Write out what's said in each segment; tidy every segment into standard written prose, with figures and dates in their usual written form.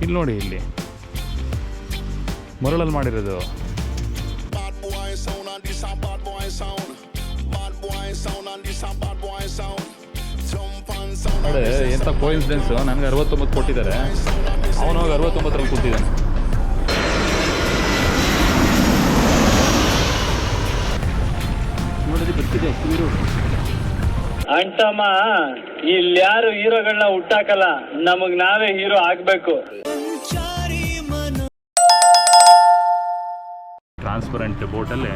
ಇಲ್ಲಿ ನೋಡಿ, ಇಲ್ಲಿ ಮರಳಲ್ಲಿ ಮಾಡಿರೋದು. ನೋಡಿ ಎಂಥ ಕೋಇನ್ಸಿಡೆನ್ಸು, ನನಗೆ 69 ಕೊಟ್ಟಿದ್ದಾರೆ, ಅವನವಾಗ 69ರಲ್ಲಿ ಕೂತಿದ್ದಾನೆ. ನೋಡಿದ್ರೆ ಬರ್ತಿದೆ ಹೀರೋ ಅಂಟಮ್ಮ. ಇಲ್ಲಿ ಯಾರು ಹೀರೋಗಳನ್ನ ಹುಟ್ಟಾಕಲ್ಲ, ನಮಗ್ ನಾವೇ ಹೀರೋ ಆಗ್ಬೇಕು. ಟ್ರಾನ್ಸ್ಪರೆಂಟ್ ಬೋಟಲ್ಲಿ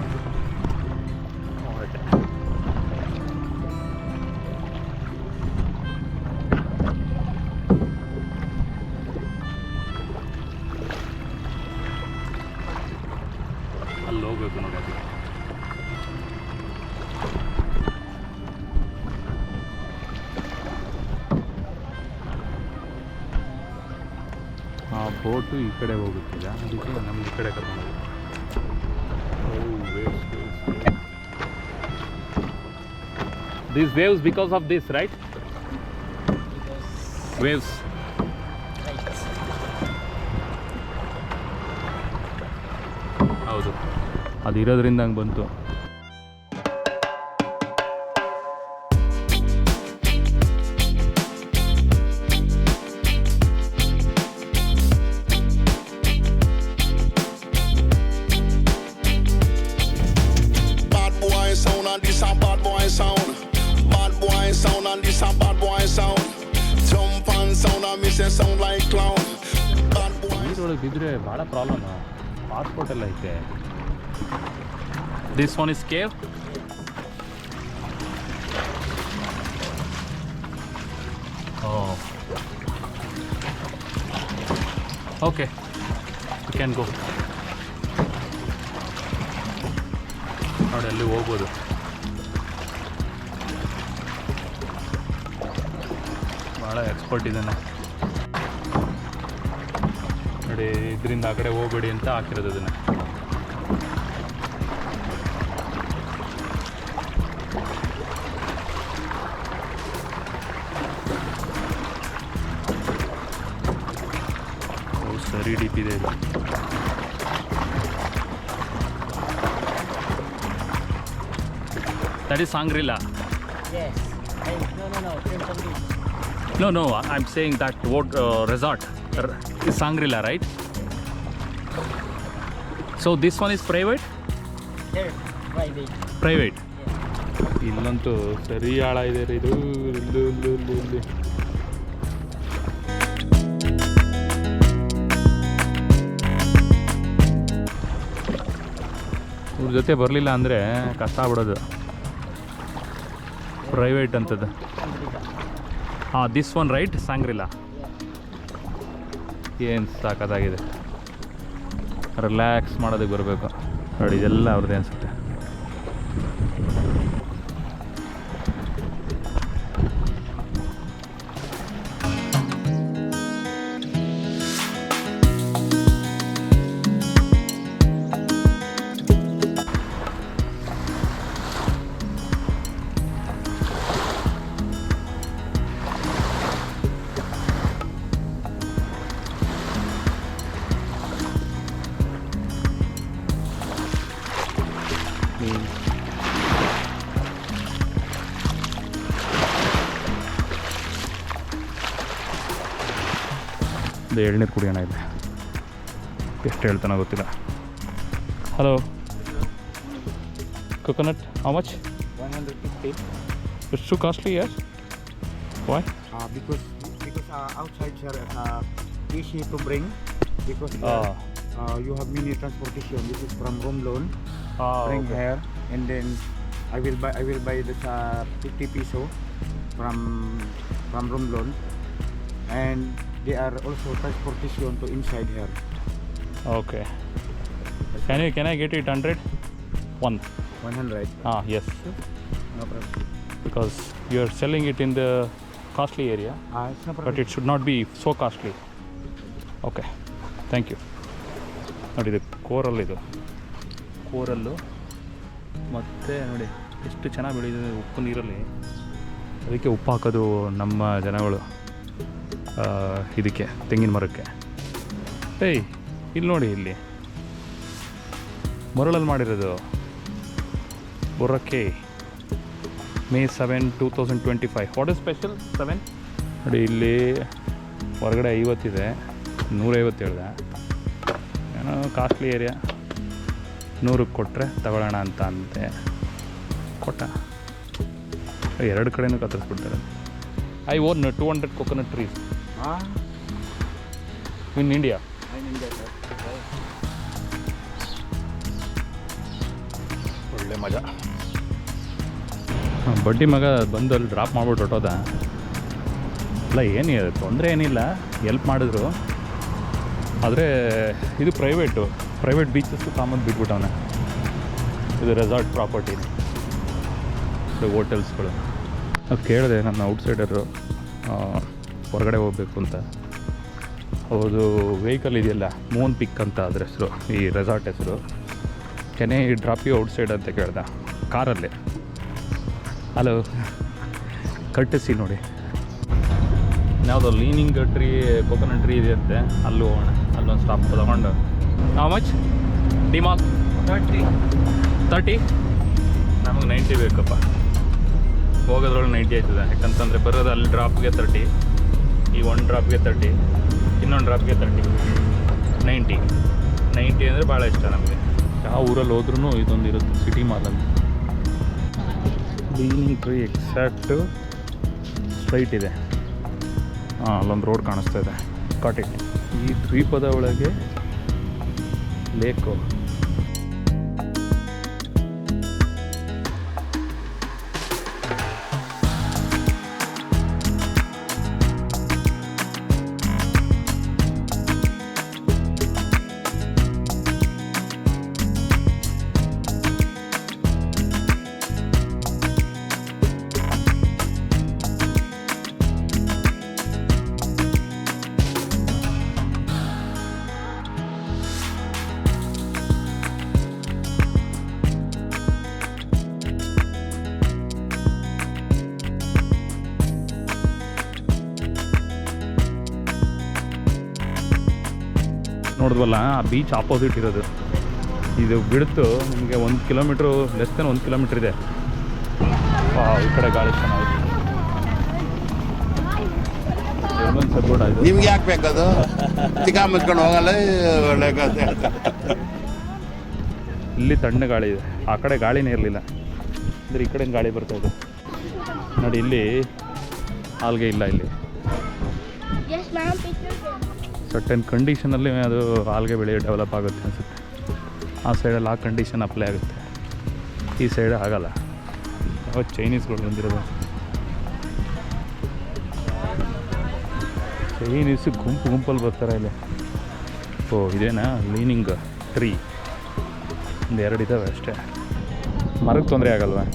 ಅಲ್ಲಿ ಹೋಗ್ಬೇಕು ನೋಡಿ. ಅದು ಆ ಬೋಟು ಈ ಕಡೆ ಹೋಗುತ್ತಿದೆ, ಅದಕ್ಕೆ ನಮ್ಗೆ ಈ ಕಡೆ ಕರ್ಕೊಂಡು ಹೋಗುತ್ತೆ. These waves because of this, right? Waves. ಹೌದು, ಅದು ಇರೋದ್ರಿಂದ ಹಂಗೆ ಬಂತು. ನೀರೊಳಗೆ ಬಿದ್ದರೆ ಭಾಳ ಪ್ರಾಬ್ಲಮ್. ಪಾಸ್ಪೋರ್ಟ್ ಎಲ್ಲ ಐತೆ. This one is cave. Okay, you can go. ನೋಡಿ ಅಲ್ಲಿ ಹೋಗ್ಬೋದು. ಭಾಳ ಎಕ್ಸ್ಪರ್ಟ್ ಇದ್ದಾನೆ ನೋಡಿ. ಇದರಿಂದ ಆ ಕಡೆ ಹೋಗಬೇಡಿ ಅಂತ ಹಾಕಿರೋದು ಅದನ್ನು. ಸರಿ ಡೀಪ್ ಇದೆ ಇದು. That is Shangri-La. Yes. No, I'm saying that resort is Shangri-La, right? So this one is private? Yes, private. Private. ಇಲ್ಲಂತೂ ಸರಿ ಆಳ ಇದೆ ರೀ ಇದು. ಇಲ್ಲಿ ಇವ್ರ ಜೊತೆ ಬರಲಿಲ್ಲ ಅಂದರೆ ಕಷ್ಟ ಆಗ್ಬಿಡೋದು. ಪ್ರೈವೇಟ್ ಅಂತದ್ದು. ಹಾಂ, ದಿಸ್ ಒನ್ ರೈಟ್, Shangri-La. ಏನು ಸಾಕಾಗಿದೆ. ರಿಲ್ಯಾಕ್ಸ್ ಮಾಡೋದಕ್ಕೆ ಬರಬೇಕು ನೋಡಿ. ಇದೆಲ್ಲ ಅವ್ರದ್ದೇ ಅನಿಸುತ್ತೆ. ಇದು ಎಳ್ನೀರು ಕುಡಿಯೋಣ ಇದೆ. ಎಷ್ಟು ಹೇಳ್ತಾನೋ ಗೊತ್ತಿಲ್ಲ. Hello, coconut, how much? 150. It's too costly, yes? Why? Because outside sir, easy to bring because you have mini transportation. This is from Romblon. Bring okay. here and then I will buy this 50 peso from Romblon, and they are also transportation to inside here. Okay. Can I get it 100? 100. Yes. No problem. Because you are selling it in the costly area, It's no problem. but it should not be so costly. Okay. Thank you. ನೋಡಿ, ಇದು ಕೋರಲ್ಲು. ಮತ್ತು ನೋಡಿ ಎಷ್ಟು ಚೆನ್ನಾಗಿ ಬೆಳೆದಿದೆ ಉಪ್ಪು ನೀರಲ್ಲಿ. ಅದಕ್ಕೆ ಉಪ್ಪು ಹಾಕೋದು ನಮ್ಮ ಜನಗಳು ಇದಕ್ಕೆ, ತೆಂಗಿನ ಮರಕ್ಕೆ. ಏಯ್ ಇಲ್ಲಿ ನೋಡಿ, ಇಲ್ಲಿ ಮರಳಲ್ಲಿ ಮಾಡಿರೋದು. ಬೊರಕೆ May 7, 2025. What is special 7? ನೋಡಿ ಇಲ್ಲಿ ಹೊರಗಡೆ 50 ಇದೆ, 150 ಹೇಳಿದೆ. ಏನೋ ಕಾಸ್ಟ್ಲಿ ಏರಿಯಾ, 100ಕ್ಕೆ ಕೊಟ್ಟರೆ ತಗೊಳ್ಳೋಣ ಅಂತ ಅಂತೆ. ಕೊಟ್ಟ 2 ಕಡೆನೂ ಕತ್ತರಿಸ್ಬಿಡ್ತಾರೆ. I own 200 coconut trees in India. ಒಳ್ಳೆ ಮಜಾ. ಬಡ್ಡಿ ಮಗ ಬಂದು ಅಲ್ಲಿ ಡ್ರಾಪ್ ಮಾಡ್ಬಿಟ್ಟು ಹೊಟ್ಟೋದ. ಅಲ್ಲ ಏನಿದೆ ತೊಂದರೆ ಏನಿಲ್ಲ, ಎಲ್ಪ್ ಮಾಡಿದ್ರು. ಆದರೆ ಇದು ಪ್ರೈವೇಟ್ ಬೀಚಸ್ಸು ಕಾಮನ್ ಬಿಟ್ಬಿಟ್ಟವನೆ. ಇದು ರೆಸಾರ್ಟ್ ಪ್ರಾಪರ್ಟಿ, ಇದು ಹೋಟೆಲ್ಸ್ಗಳು. ಅದು ಕೇಳಿದೆ ನನ್ನ ಔಟ್ಸೈಡರು ಹೊರಗಡೆ ಹೋಗ್ಬೇಕು ಅಂತ. ಹೌದು, ವೆಹಿಕಲ್ ಇದೆಯಲ್ಲ ಮೂನ್ ಪಿಕ್ ಅಂತ ಅದ್ರ ಹೆಸರು, ಈ ರೆಸಾರ್ಟ್ ಹೆಸರು. ಕೆನೆ ಡ್ರಾಪ್ ಯು ಔಟ್ಸೈಡ್ ಅಂತ ಕೇಳ್ದೆ ಕಾರಲ್ಲಿ. ಹಲೋ, ಕಟ್ಟಿಸಿ ನೋಡಿ. ಯಾವುದೋ ಲೀನಿಂಗ್ ಟ್ರೀ, ಕೋಕೋನಟ್ ಟ್ರೀ ಇದೆ ಅಂತೆ, ಅಲ್ಲೂ ಹೋಗೋಣ. ಅಲ್ಲೊಂದು ಸ್ಟಾಪ್ ತಗೊಂಡು. ಹೌ ಮಚ್ ಡಿಮಾಲ್? 30. ನಮಗೆ 90 ಬೇಕಪ್ಪ. ಹೋಗೋದ್ರೊಳಗೆ 90 ಆಯ್ತದೆ. ಯಾಕಂತಂದರೆ ಬರೋದು ಅಲ್ಲಿ ಡ್ರಾಪ್ಗೆ 30, ಈ ಒಂದು ಡ್ರಾಪ್ಗೆ 30, ಇನ್ನೊಂದು ಡ್ರಾಪ್ಗೆ 30. 90 ಅಂದರೆ ಭಾಳ ಇಷ್ಟ ನಮಗೆ. ಯಾವ ಊರಲ್ಲಿ ಹೋದ್ರೂ ಇದೊಂದು ಇರುತ್ತೆ, ಸಿಟಿ ಮಾಲಲ್ಲಿ. ಲೀನಿಂಗ್ ಟ್ರೀ ಎಕ್ಸಾಕ್ಟು ಸ್ಟ್ರೈಟ್ ಇದೆ. ಅಲ್ಲೊಂದು ರೋಡ್ ಕಾಣಿಸ್ತಾ ಇದೆ, ಕಾಟಿಗೆ. ಈ ದ್ವೀಪದ ಒಳಗೆ ಲೇಕು. ನೋಡಿದ್ವಲ್ಲ, ಆ ಬೀಚ್ ಆಪೋಸಿಟ್ ಇರೋದು. ಇದು ಬಿಡ್ತು ನಿಮಗೆ 1 ಕಿಲೋಮೀಟ್ರು, ಲೆಸ್ ದೆನ್ 1 ಕಿಲೋಮೀಟ್ರ್ ಇದೆ. ಈ ಕಡೆ ಗಾಳಿ ಚೆನ್ನಾಗಿದೆ. ನಿಮ್ಗೆ ಯಾಕೆ ಬೇಕದು? ಚಿಕ್ಕ ಮುಚ್ಕೊಂಡು ಹೋಗಲ್ಲ, ಒಳ್ಳೆ ಕಥೆ. ಇಲ್ಲಿ ತಣ್ಣ ಗಾಳಿ ಇದೆ, ಆ ಕಡೆ ಗಾಳಿನೇ ಇರಲಿಲ್ಲ. ಅಂದರೆ ಈ ಕಡೆ ಗಾಳಿ ಬರ್ತಾ ಇದೆ ನೋಡಿ. ಇಲ್ಲಿ ಆಲ್ಗೆ ಇಲ್ಲ. ಇಲ್ಲಿ ಸರ್ಟೆನ್ ಕಂಡೀಷನಲ್ಲಿ ಅದು ಆಲ್ಗೆ ಬೆಳೆ ಡೆವಲಪ್ ಆಗುತ್ತೆ ಅನಿಸುತ್ತೆ. ಆ ಸೈಡಲ್ಲಿ ಆ ಕಂಡೀಷನ್ ಅಪ್ಲೈ ಆಗುತ್ತೆ, ಈ ಸೈಡ್ ಆಗಲ್ಲ. ಯಾವ ಚೈನೀಸ್ಗಳು ಬಂದಿರೋದು. ಚೈನೀಸು ಗುಂಪಲ್ಲಿ ಬರ್ತಾರೆ ಇಲ್ಲಿ. ಇದೇನಾ ಲೀನಿಂಗ್ ಟ್ರೀ? ಒಂದು 2 ಇದ್ದಾವೆ ಅಷ್ಟೇ. ಮರಕ್ಕೆ ತೊಂದರೆ ಆಗಲ್ವಾ?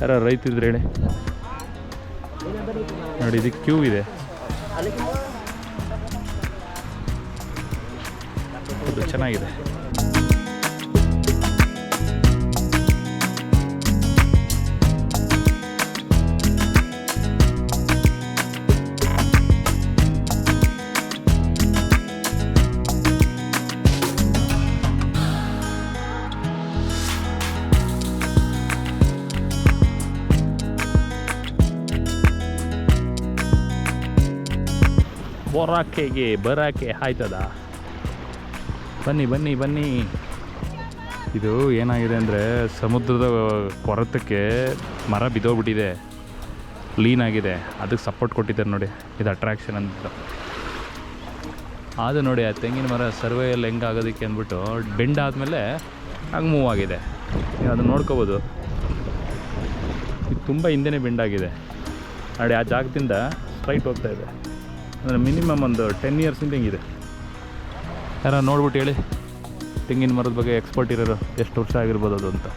ಯಾರು ರೈತಿದ್ರೆ ಹೇಳಿ. ನೋಡಿ, ಇದಕ್ಕೆ ಕ್ಯೂ ಇದೆ. ಅದು ಚೆನ್ನಾಗಿದೆ. ಬರಾಕೆ ಆಯ್ತದ. ಬನ್ನಿ. ಇದು ಏನಾಗಿದೆ ಅಂದರೆ, ಸಮುದ್ರದ ಕೊರತಕ್ಕೆ ಮರ ಬಿದ್ದೋಗ್ಬಿಟ್ಟಿದೆ, ಲೀನ್ ಆಗಿದೆ. ಅದಕ್ಕೆ ಸಪೋರ್ಟ್ ಕೊಟ್ಟಿದ್ದಾರೆ ನೋಡಿ, ಇದು ಅಟ್ರಾಕ್ಷನ್ ಅಂತ. ಅದು ನೋಡಿ, ಆ ತೆಂಗಿನ ಮರ ಸರ್ವೆಯಲ್ಲಿ ಹೆಂಗಾಗೋದಕ್ಕೆ ಅಂದ್ಬಿಟ್ಟು ಬೆಂಡ್ ಆದಮೇಲೆ ಹಂಗೆ ಮೂವ್ ಆಗಿದೆ. ನೀವು ಅದನ್ನು ನೋಡ್ಕೋಬೋದು. ಇದು ತುಂಬ ಹಿಂದೆನೇ ಬೆಂಡಾಗಿದೆ ನೋಡಿ. ಆ ಜಾಗದಿಂದ ಸ್ಟ್ರೈಟ್ ಹೋಗ್ತಾ ಇದೆ. ಅಂದರೆ ಮಿನಿಮಮ್ ಒಂದು 10 ಇಯರ್ಸಿಂದ ಹಿಂಗಿದೆ. ಯಾರು ನೋಡ್ಬಿಟ್ಟು ಹೇಳಿ, ತೆಂಗಿನ ಮರದ ಬಗ್ಗೆ ಎಕ್ಸ್ಪರ್ಟ್ ಇರೋರು, ಎಷ್ಟು ವರ್ಷ ಆಗಿರ್ಬೋದು ಅದು ಅಂತ.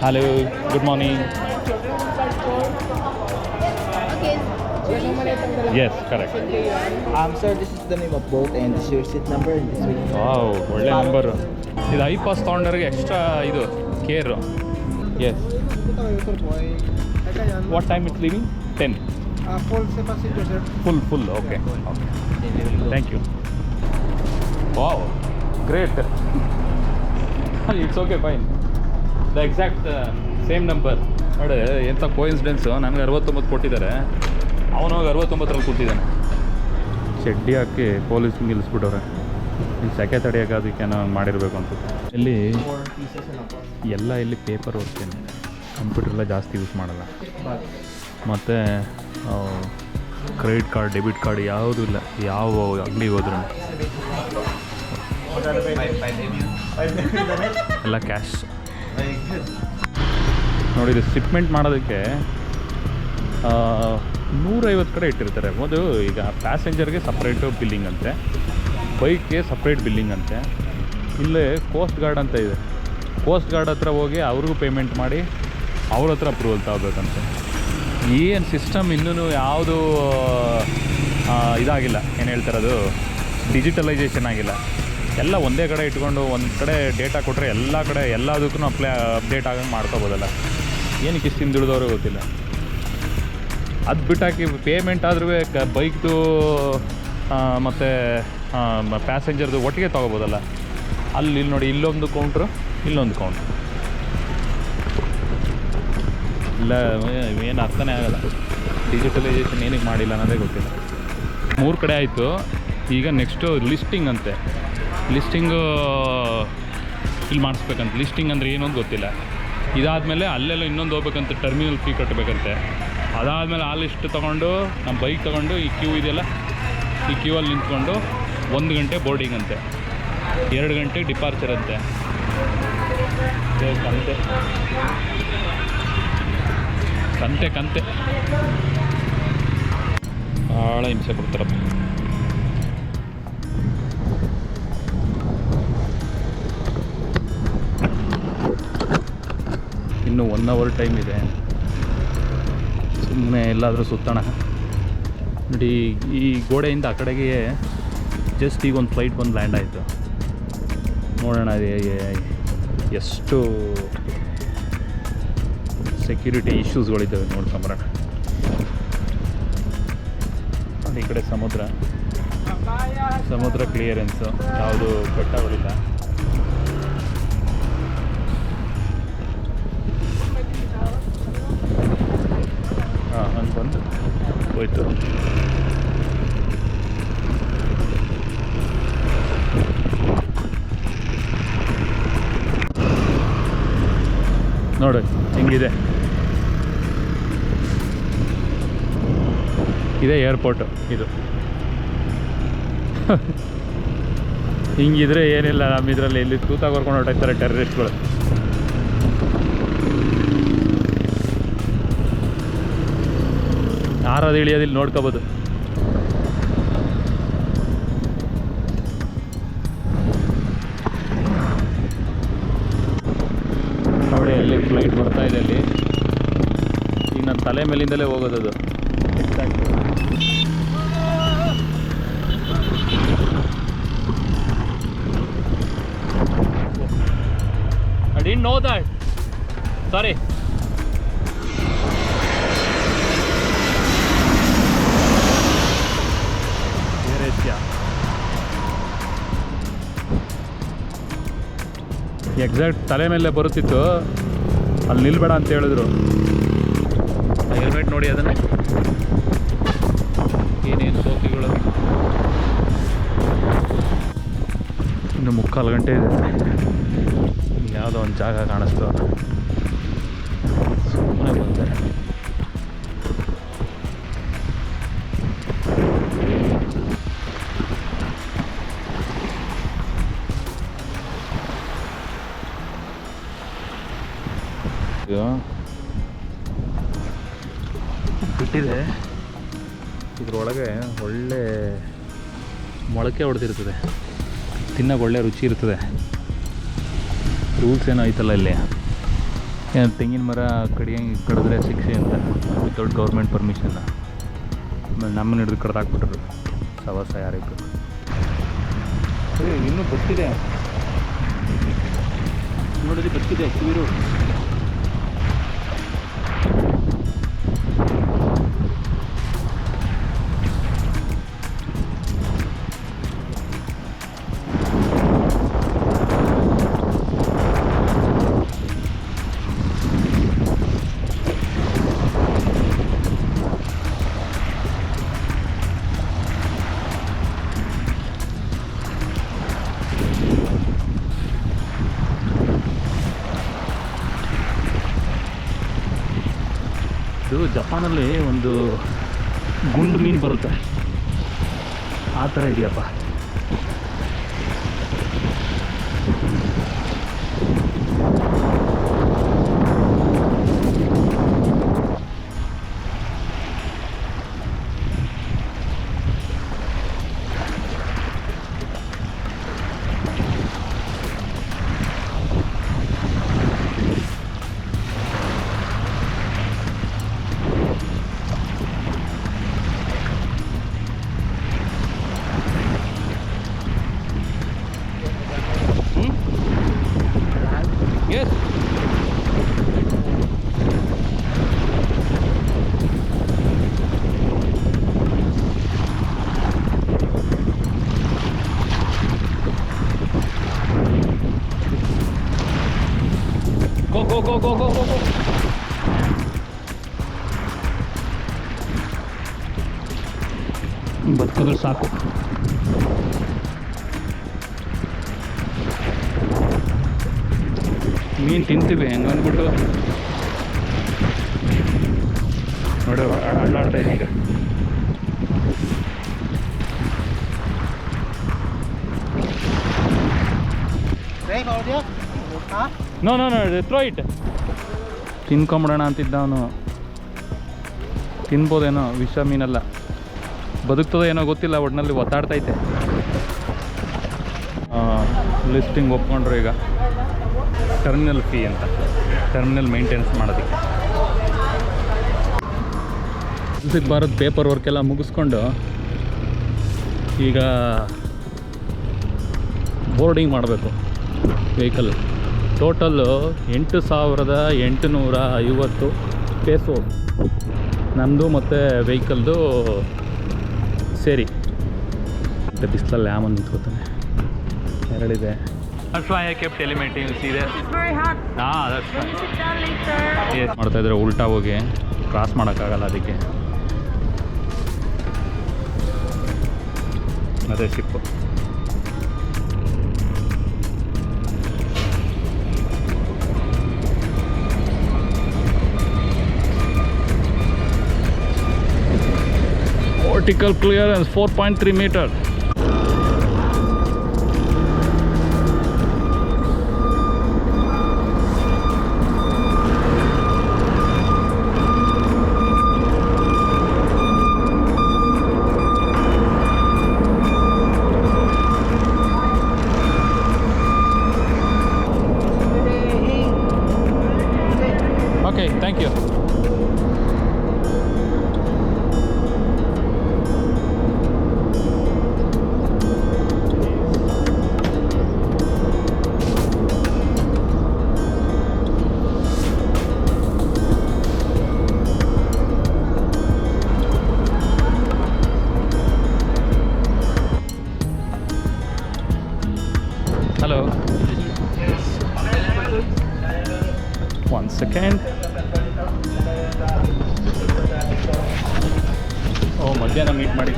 Hello, good morning. Yes, correct. Sir, this is the name of boat and this is your seat number and this week. Wow, ಒಳ್ಳೆ ನಂಬರು. ಇದು ಐ ಪಾಸ್ ತೊಗೊಂಡವ್ರಿಗೆ ಎಕ್ಸ್ಟ್ರಾ ಇದು care. Yes. What time it's leaving? 10. Full okay. Thank you. Wow, great. It's okay, fine. The exact same number. ನೋಡಿ ಎಂಥ coincidence, ನನಗೆ 69 ಕೊಟ್ಟಿದ್ದಾರೆ, ಅವನೋಗಿ 69ರಲ್ಲಿ ಕೂತಿದ್ದಾನೆ. ಚಡ್ಡಿ ಹಾಕಿ ಪೊಲೀಸ್ ನಿಲ್ಲಿಸ್ಬಿಟ್ಟವ್ರೆ. ಇಲ್ಲಿ ಸೆಕೆ ತಡೆಯೋಕೆ ಅದಕ್ಕೇನೋ ಮಾಡಿರಬೇಕು ಅನ್ಸುತ್ತೆ. ಇಲ್ಲಿ ಎಲ್ಲ ಇಲ್ಲಿ ಪೇಪರ್ ಓದ್ತೇನೆ, ಕಂಪ್ಯೂಟರೆಲ್ಲ ಜಾಸ್ತಿ ಯೂಸ್ ಮಾಡಲ್ಲ. ಮತ್ತು ಕ್ರೆಡಿಟ್ ಕಾರ್ಡ್, ಡೆಬಿಟ್ ಕಾರ್ಡ್ ಯಾವುದೂ ಇಲ್ಲ. ಯಾವ ಅಂಗಡಿಗೆ ಹೋದ್ರೂ ಎಲ್ಲ ಕ್ಯಾಶ್. ನೋಡಿ, ಇದು ಶಿಪ್ಮೆಂಟ್ ಮಾಡೋದಕ್ಕೆ 150 ಕಡೆ ಇಟ್ಟಿರ್ತಾರೆ. ಒಂದು ಈಗ ಪ್ಯಾಸೆಂಜರ್ಗೆ ಸಪ್ರೇಟು ಬಿಲ್ಲಿಂಗ್ ಅಂತೆ, ಬೈಕ್ಗೆ ಸಪ್ರೇಟ್ ಬಿಲ್ಲಿಂಗ್ ಅಂತೆ. ಇಲ್ಲೇ ಕೋಸ್ಟ್ ಗಾರ್ಡ್ ಅಂತ ಇದೆ, ಕೋಸ್ಟ್ ಗಾರ್ಡ್ ಹತ್ರ ಹೋಗಿ ಅವ್ರಿಗೂ ಪೇಮೆಂಟ್ ಮಾಡಿ ಅವ್ರ ಹತ್ರ ಅಪ್ರೂವಲ್ ತಗೋಬೇಕಂತೆ. ಏನು ಸಿಸ್ಟಮ್ ಇನ್ನೂ ಯಾವುದು ಇದಾಗಿಲ್ಲ, ಏನು ಹೇಳ್ತಾರೆ ಅದು, ಡಿಜಿಟಲೈಸೇಷನ್ ಆಗಿಲ್ಲ. ಎಲ್ಲ ಒಂದೇ ಕಡೆ ಇಟ್ಕೊಂಡು ಒಂದು ಕಡೆ ಡೇಟಾ ಕೊಟ್ಟರೆ ಎಲ್ಲ ಕಡೆ ಎಲ್ಲದಕ್ಕೂ ಅಪ್ಡೇಟ್ ಆಗಂಗೆ ಮಾಡ್ಕೋಬೋದಲ್ಲ. ಏನಕ್ಕೆ ಇಷ್ಟು ಹಿಂದುಳಿದವ್ರಿಗೆ ಗೊತ್ತಿಲ್ಲ. ಅದು ಬಿಟ್ಟಾಕಿ ಪೇಮೆಂಟ್ ಆದ್ರೂ ಬೈಕ್ದು ಮತ್ತು ಪ್ಯಾಸೆಂಜರ್ದು ಒಟ್ಟಿಗೆ ತೊಗೋಬೋದಲ್ಲ. ಅಲ್ಲಿ ನೋಡಿ, ಇಲ್ಲೊಂದು ಕೌಂಟ್ರು, ಇಲ್ಲೊಂದು ಕೌಂಟ್ರು. ಇಲ್ಲ, ಏನು ಅರ್ಥನೇ ಆಗೋಲ್ಲ. ಡಿಜಿಟಲೈಸೇಷನ್ ಏನಕ್ಕೆ ಮಾಡಿಲ್ಲ ಅನ್ನೋದೇ ಗೊತ್ತಿಲ್ಲ. 3 ಕಡೆ ಆಯಿತು. ಈಗ ನೆಕ್ಸ್ಟು ಲಿಸ್ಟಿಂಗ್ ಅಂತೆ. ಲಿಸ್ಟಿಂಗು ಇಲ್ಲಿ ಮಾಡಿಸ್ಬೇಕಂತ. ಲಿಸ್ಟಿಂಗ್ ಅಂದರೆ ಏನು ಅಂತ ಗೊತ್ತಿಲ್ಲ. ಇದಾದಮೇಲೆ ಅಲ್ಲೆಲ್ಲ ಇನ್ನೊಂದು ಹೋಗ್ಬೇಕಂತೆ, ಟರ್ಮಿನಲ್ ಫೀ ಕಟ್ಟಬೇಕಂತೆ. ಅದಾದಮೇಲೆ ಆ ಲಿಸ್ಟ್ ತೊಗೊಂಡು ನಮ್ಮ ಬೈಕ್ ತೊಗೊಂಡು ಈ ಕ್ಯೂ ಇದೆಯಲ್ಲ, ಈ ಕ್ಯೂ ಅಲ್ಲಿ ನಿಂತ್ಕೊಂಡು 1 ಗಂಟೆ ಬೋರ್ಡಿಂಗ್ ಅಂತೆ, 2 ಗಂಟೆ ಡಿಪಾರ್ಚರ್ ಅಂತೆ. ಕಂತೆ ಭಾಳ ಹಿಂಸೆ ಕೊಡ್ತಾರಪ್ಪ. ಇನ್ನೂ 1 ಅವರ್ ಟೈಮ್ ಇದೆ. ಸುಮ್ಮನೆ ಎಲ್ಲಾದರೂ ಸುತ್ತೋಣ. ನೋಡಿ, ಈ ಗೋಡೆಯಿಂದ ಆ ಕಡೆಗೆ ಜಸ್ಟ್ ಈಗ ಒಂದು ಫ್ಲೈಟ್ ಬಂದು ಲ್ಯಾಂಡ್ ಆಯಿತು. ನೋಡೋಣ ಎಷ್ಟು ಸೆಕ್ಯೂರಿಟಿ ಇಶ್ಯೂಸ್ಗಳಿದ್ದಾವೆ ನೋಡ್ಕೊಂಬರೋಣ. ಈ ಕಡೆ ಸಮುದ್ರ ಕ್ಲಿಯರೆನ್ಸು, ಯಾವುದು ಬೆಟ್ಟಗಳಿಲ್ಲ. ಬಂದು ಹೋಯ್ತು. ನೋಡಿ ಹೆಂಗಿದೆ, ಇದೇ ಏರ್ಪೋರ್ಟು ಇದು. ಹಿಂಗಿದ್ರೆ ಏನಿಲ್ಲ, ನಮ್ಮ ಇದರಲ್ಲಿ ಇಲ್ಲಿ ತೂತಾಗಿ ಹೊರ್ಕೊಂಡು ಹೊರಟಾಗ್ತಾರೆ ಟೆರರಿಸ್ಟ್ಗಳು. ಯಾರಾದ್ರು ಇಳಿಯೋದಿಲ್ಲ, ನೋಡ್ಕೋಬೋದು. ನೋಡಿ, ಅಲ್ಲಿ ಫ್ಲೈಟ್ ಬರ್ತಾ ಇದೆ. ಅಲ್ಲಿ ಈಗ ನನ್ನ ತಲೆ ಮೇಲಿಂದಲೇ ಹೋಗೋದದು. I didn't know that. Sorry. Exact ತಲೆ ಮೇಲೆ ಬರುತ್ತಿತ್ತು, ಅಲ್ಲಿ ನಿಲ್ಬೇಡ ಅಂತ ಹೇಳಿದ್ರು. ಹೆಲ್ಮೆಟ್ ನೋಡಿ, ಅದನ್ನು ಏನೇನು ಸೋಕಿಗಳು. ಇನ್ನು 3/4 ಗಂಟೆ ಇದೆ. ಯಾವುದೋ ಒಂದು ಜಾಗ ಕಾಣಿಸ್ತು, ಸುಮ್ಮನೆ ಬಂದೆ. ಬಿಟ್ಟಿದೆ. ಇದರೊಳಗೆ ಒಳ್ಳೆ ಮೊಳಕೆ ಹೊಡೆದಿರ್ತದೆ, ತಿನ್ನೋಕೆ ಒಳ್ಳೆ ರುಚಿ ಇರ್ತದೆ. ರೂಲ್ಸ್ ಏನೋ ಐತಲ್ಲ ಇಲ್ಲಿ, ತೆಂಗಿನ ಮರ ಕಡಿದ್ರೆ ಶಿಕ್ಷೆ ಅಂತ ವಿತೌಟ್ ಗೌರ್ಮೆಂಟ್ ಪರ್ಮಿಷನ್ನ. ಆಮೇಲೆ ನಮ್ಮನ್ನ ಹಿಡಿದು ಕಡ್ದಾಕ್ಬಿಟ್ರು. ಸವಾಸ ಯಾರಿಗೂ ಇನ್ನೂ ಬದುಕಿದೆ ನೋಡಿದ್ರೆ ಬದುಕಿದೆ ಕಿವಿರು. ಇದು ಜಪಾನಲ್ಲಿ ಒಂದು ಗುಂಡು ಮೀನು ಬರುತ್ತೆ, ಆ ಥರ ಇದೆಯಪ್ಪ. Yes. Go, go, go, go, go, go, go. ಬದುಕಿದ್ರೆ ಸಾಕು. ಮೀನು ತಿಂತೀವಿ ಹೆಂಗೆ ಅಂದ್ಬಿಟ್ಟು ನೋಡಿ ಅಳ್ಳಾಡ್ತಾ ಇದೆ ಈಗ. No no no throw it. ತಿನ್ಕೊಂಬಿಡೋಣ ಅಂತಿದ್ದ ಅವನು. ತಿನ್ಬೋದೇನೋ, ವಿಷ ಮೀನಲ್ಲ, ಬದುಕ್ತದೋ ಏನೋ ಗೊತ್ತಿಲ್ಲ, ಒಟ್ಟಿನಲ್ಲಿ ಒತ್ತಾಡ್ತೈತೆ. ಲಿಸ್ಟಿಂಗ್ ಒಪ್ಕೊಂಡ್ರು ಈಗ ಟರ್ಮಿನಲ್ ಫೀ ಅಂತ, ಟರ್ಮಿನಲ್ ಮೇಂಟೆನೆನ್ಸ್ ಮಾಡೋದಕ್ಕೆ. ಕೆಲ್ಸಕ್ಕೆ ಬಾರದು ಪೇಪರ್ ವರ್ಕೆಲ್ಲ ಮುಗಿಸ್ಕೊಂಡು ಈಗ ಬೋರ್ಡಿಂಗ್ ಮಾಡಬೇಕು ವೆಹಿಕಲ್. ಟೋಟಲ್ಲು 8,850 ಪೇಸು ನಮ್ಮದು ಮತ್ತು ವೆಹಿಕಲ್ದು ಸೇರಿ. ಮತ್ತು ಬಿಸಿಲಲ್ಲಿ ಯಾಮನ್ ನಿಂತ್ಕೋತಾನೆ, ಎರಡಿದೆ. That's why I kept eliminating. You see that? It's very hot. That's Can right. you sit down later? Yes. ಮಾಡ್ತಾ ಇದ್ರೆ ಉಲ್ಟಾ ಹೋಗಿ ಕ್ರಾಸ್ ಮಾಡೋಕ್ಕಾಗಲ್ಲ, ಅದಕ್ಕೆ ಅದೇ ship. Vertical clearance 4.3 meters. Okay, thank you. Hello. One second. Oh, ಮಧ್ಯಾಹ್ನ meet ಮಾಡಿ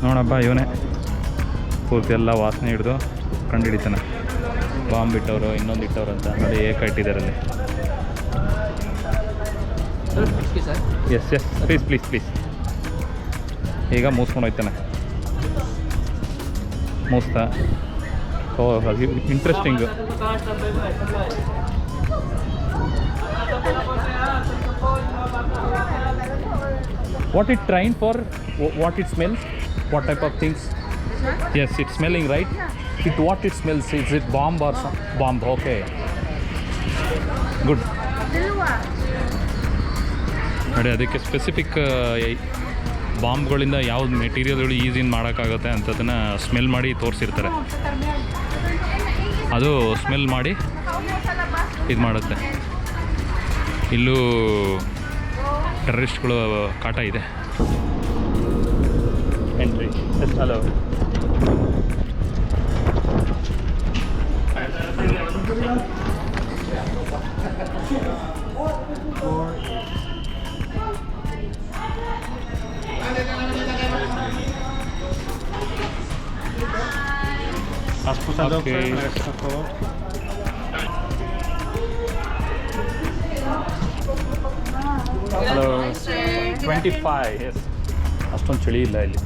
ನೋಡಪ್ಪ, ಇವನೇ ಪೂರ್ತಿ ಎಲ್ಲ ವಾಸನೆ ಹಿಡಿದು ಕಂಡು ಹಿಡಿತಾನೆ. ಬಾಂಬ್ ಇಟ್ಟವರು, ಇನ್ನೊಂದು ಇಟ್ಟವ್ರು ಅಂತ ನೋಡಿ ಏಕ ಇಟ್ಟಿದ್ದಾರಲ್ಲಿ. Yes yes, please please please. ಈಗ ಮೂಸ್ಕೊಂಡು ಹೋಗ್ತಾನೆ, ಮೂಸ್ತಾ. ಓ, ಅದು interesting. What it trained for? What it smells? What type of things? Yes, it's smelling, right? What it smells? Is it bomb or some bomb? Okay. Good. ನೋಡಿ ಅದಕ್ಕೆ specific ಬಾಂಬ್ಗಳಿಂದ ಯಾವ್ದು ಮೆಟೀರಿಯಲ್ಗಳು ಈಸಿನ ಮಾಡೋಕ್ಕಾಗುತ್ತೆ ಅಂತದನ್ನು ಸ್ಮೆಲ್ ಮಾಡಿ ತೋರಿಸಿರ್ತಾರೆ. ಅದು ಸ್ಮೆಲ್ ಮಾಡಿ ಇದು ಮಾಡುತ್ತೆ. ಇಲ್ಲೂ ಟೆರರಿಸ್ಟ್ಗಳು ಕಾಟ ಇದೆ. Entry yes hello. Okay. Hello 25 yes. ಅಷ್ಟೊಂದು ಚಳಿ ಇಲ್ಲ ಇಲ್ಲಿ.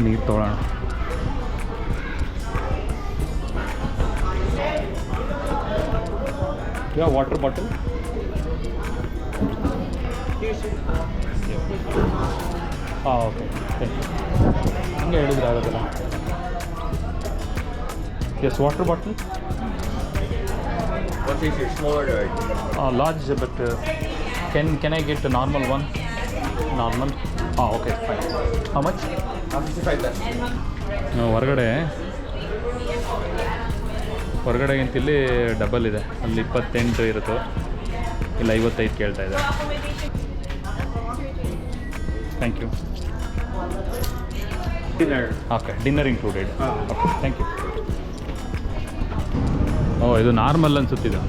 ನೀರು ತೊಗೊಳ್ಳೋಣ. Yeah water bottle. ಹಾಂ ಓಕೆ ಹಂಗೆ ಹೇಳಿದ್ರೆ ಆಗೋದಿಲ್ಲ. Yes water bottle. What is your small order? Large, but can I get the normal one? Normal. Okay, fine. How much? 55 pesos. ಹೊರಗಡೆಗಿಂತ ಇಲ್ಲಿ ಡಬಲ್ ಇದೆ. ಅಲ್ಲಿ 28 ಇರುತ್ತೆ, ಇಲ್ಲಿ 55 ಕೇಳ್ತಾ ಇದೆ. Thank you. Dinner. Okay dinner included. Okay thank you. ಇದು normal ಅನ್ಸುತ್ತಿದೆ,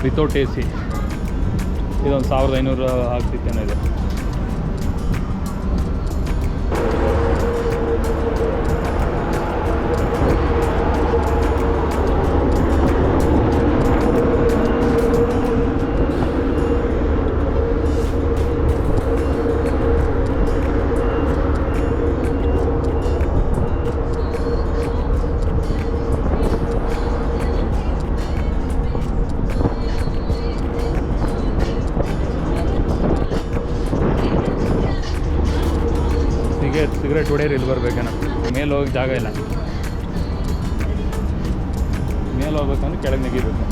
without AC. ಇದೊಂದು 1500 ಆಗ್ತಿತ್ತೇನೋ ಇದೆ. ಸಿಗರೇಟ್ ಹೊಡೆಯೋರು ಇಲ್ಲಿ ಬರ್ಬೇಕೇನೋ. ಮೇಲೆ ಹೋಗಿ ಜಾಗ ಇಲ್ಲ. ಮೇಲೆ ಹೋಗ್ಬೇಕಂದ್ರೆ ಕೆಳಗೆ ನೆಗಿಬೇಕು.